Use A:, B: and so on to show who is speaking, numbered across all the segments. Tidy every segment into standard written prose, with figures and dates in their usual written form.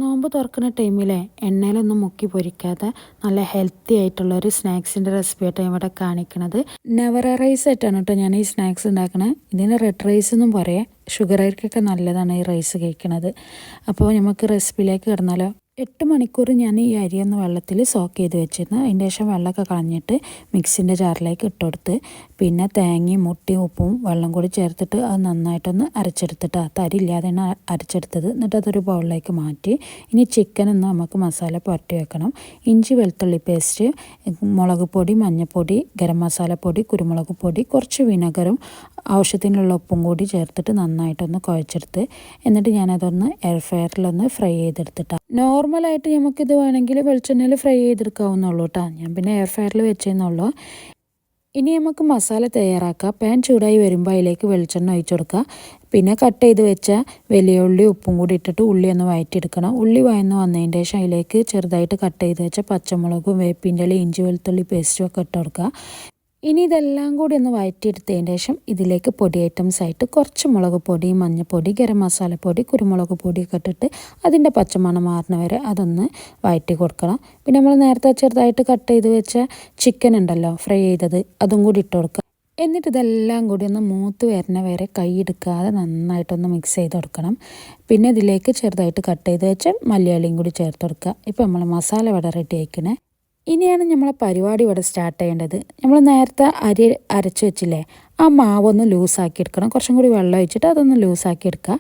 A: നോമ്പ് തുറക്കുന്ന ടൈമിലെ എണ്ണയിലൊന്നും മുക്കി പൊരിക്കാതെ നല്ല ഹെൽത്തി ആയിട്ടുള്ള ഒരു സ്നാക്സിൻ്റെ റെസിപ്പി ആയിട്ടാണ് ഇവിടെ കാണിക്കുന്നത്. നവറ റൈസ് ആയിട്ടാണ് കേട്ടോ ഞാൻ ഈ സ്നാക്സ് ഉണ്ടാക്കുന്നത്. ഇതിന് റെഡ് റൈസ് എന്നും പറയാം. ഷുഗറുകാർക്കൊക്കെ നല്ലതാണ് ഈ റൈസ് കഴിക്കുന്നത്. അപ്പോൾ നമുക്ക് റെസിപ്പിയിലേക്ക് കിടന്നാലോ. 8 മണിക്കൂർ ഞാൻ ഈ അരിയൊന്ന് വെള്ളത്തിൽ സോക്ക് ചെയ്ത് വെച്ചിരുന്നു. അതിൻ്റെ ശേഷം വെള്ളമൊക്കെ കളഞ്ഞിട്ട് മിക്സിൻ്റെ ജാറിലേക്ക് ഇട്ടുകൊടുത്ത് പിന്നെ തേങ്ങയും മുട്ടയും ഉപ്പും വെള്ളം കൂടി ചേർത്തിട്ട് അത് നന്നായിട്ടൊന്ന് അരച്ചെടുത്തിട്ട് തരി ഇല്ലാതെയാണ് അരച്ചെടുത്തത്. എന്നിട്ട് അതൊരു ബൗളിലേക്ക് മാറ്റി ഇനി ചിക്കൻ ഒന്ന് നമുക്ക് മസാല പുരട്ടി വെക്കണം. ഇഞ്ചി വെളുത്തുള്ളി പേസ്റ്റ്, മുളക് പൊടി, മഞ്ഞൾപ്പൊടി, ഗരം മസാലപ്പൊടി, കുരുമുളക് പൊടി, കുറച്ച് വിനെഗറും ആവശ്യത്തിനുള്ള ഉപ്പും കൂടി ചേർത്തിട്ട് നന്നായിട്ടൊന്ന് കുഴച്ചെടുത്ത് എന്നിട്ട് ഞാനതൊന്ന് എയർ ഫ്രയറിലൊന്ന് ഫ്രൈ ചെയ്തെടുത്തിട്ടാണ്. നോർമലായിട്ട് നമുക്കിത് വേണമെങ്കിൽ വെളിച്ചെണ്ണയിൽ ഫ്രൈ ചെയ്തെടുക്കാവുന്നുള്ളൂ കേട്ടോ. ഞാൻ പിന്നെ എയർ ഫ്രയറിൽ വെച്ചെന്നുള്ളൂ. ഇനി നമുക്ക് മസാല തയ്യാറാക്കാം. പാൻ ചൂടായി വരുമ്പോൾ അതിലേക്ക് വെളിച്ചെണ്ണ ഒഴിച്ചു കൊടുക്കുക. പിന്നെ കട്ട് ചെയ്ത് വെച്ച വലിയ ഉള്ളി ഉപ്പും കൂടി ഇട്ടിട്ട് ഉള്ളി ഒന്ന് വഴറ്റിയെടുക്കണം. ഉള്ളി വഴന്ന് വന്നതിൻ്റെ ശേഷം അതിലേക്ക് ചെറുതായിട്ട് കട്ട് ചെയ്ത് വെച്ച പച്ചമുളകും വേപ്പിൻ്റെ ഇല ഇഞ്ചി വെളുത്തുള്ളി പേസ്റ്റും ഒക്കെ ഇട്ട് കൊടുക്കുക. ഇനി ഇതെല്ലാം കൂടി ഒന്ന് വഴറ്റിയെടുത്തതിന് ശേഷം ഇതിലേക്ക് പൊടി ഐറ്റംസ് ആയിട്ട് കുറച്ച് മുളക് പൊടി, മഞ്ഞൾപ്പൊടി, ഗരം മസാലപ്പൊടി, കുരുമുളക് പൊടിയൊക്കെ ഇട്ടിട്ട് അതിൻ്റെ പച്ചമണം മാറുന്ന വരെ അതൊന്ന് വഴറ്റി കൊടുക്കണം. പിന്നെ നമ്മൾ നേരത്തെ ചെറുതായിട്ട് കട്ട് ചെയ്ത് വെച്ച ചിക്കൻ ഉണ്ടല്ലോ ഫ്രൈ ചെയ്തത്, അതും കൂടി ഇട്ട് കൊടുക്കുക. എന്നിട്ട് ഇതെല്ലാം കൂടി ഒന്ന് മൂത്ത് വരുന്ന വരെ കൈ എടുക്കാതെ നന്നായിട്ടൊന്ന് മിക്സ് ചെയ്ത് കൊടുക്കണം. പിന്നെ ഇതിലേക്ക് ചെറുതായിട്ട് കട്ട് ചെയ്ത് വെച്ച മല്ലിയിലയും കൂടി ചേർത്ത് കൊടുക്കുക. ഇപ്പോൾ നമ്മൾ മസാല ഇവിടെ റെഡി ആയിക്കണേ. ഇനിയാണ് നമ്മളെ പരിപാടി ഇവിടെ സ്റ്റാർട്ട് ചെയ്യേണ്ടത്. നമ്മൾ നേരത്തെ അരി അരച്ച് വെച്ചില്ലേ, ആ മാവൊന്ന് ലൂസാക്കി എടുക്കണം. കുറച്ചും കൂടി വെള്ളം ഒഴിച്ചിട്ട് അതൊന്ന് ലൂസാക്കി എടുക്കുക.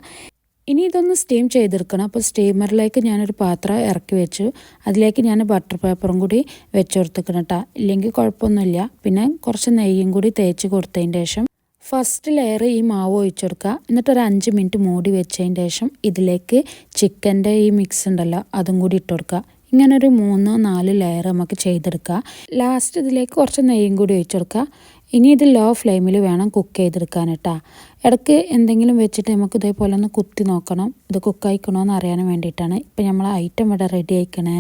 A: ഇനി ഇതൊന്ന് സ്റ്റീം ചെയ്തെടുക്കണം. അപ്പോൾ സ്റ്റീമറിലേക്ക് ഞാനൊരു പാത്രം ഇറക്കി വെച്ചു. അതിലേക്ക് ഞാൻ ബട്ടർ പേപ്പറും കൂടി വെച്ച് കൊടുത്തിക്കണം കേട്ടോ. ഇല്ലെങ്കിൽ കുഴപ്പമൊന്നുമില്ല. പിന്നെ കുറച്ച് നെയ്യും കൂടി തേച്ച് കൊടുത്തതിൻ്റെ ശേഷം ഫസ്റ്റ് ലെയർ ഈ മാവ് ഒഴിച്ചു കൊടുക്കുക. എന്നിട്ടൊരു 5 മിനിറ്റ് മൂടി വെച്ചതിൻ്റെ ശേഷം ഇതിലേക്ക് ചിക്കൻ്റെ ഈ മിക്സ് ഉണ്ടല്ലോ അതും കൂടി ഇട്ട് കൊടുക്കുക. ഇങ്ങനെ ഒരു 3-4 ലെയർ നമുക്ക് ചെയ്തെടുക്കുക. ലാസ്റ്റ് ഇതിലേക്ക് കുറച്ച് നെയ്യും കൂടി ഒഴിച്ചു കൊടുക്കുക. ഇനി ഇത് ലോ ഫ്ലെയിമിൽ വേണം കുക്ക് ചെയ്തെടുക്കാൻ കേട്ടോ. ഇടയ്ക്ക് എന്തെങ്കിലും വെച്ചിട്ട് നമുക്ക് ഇതേപോലെ ഒന്ന് കുത്തി നോക്കണം, ഇത് കുക്കായിക്കണോ എന്ന് അറിയാൻ വേണ്ടിയിട്ടാണ്. ഇപ്പം നമ്മൾ ഐറ്റം ഇവിടെ റെഡി ആയിക്കണേ.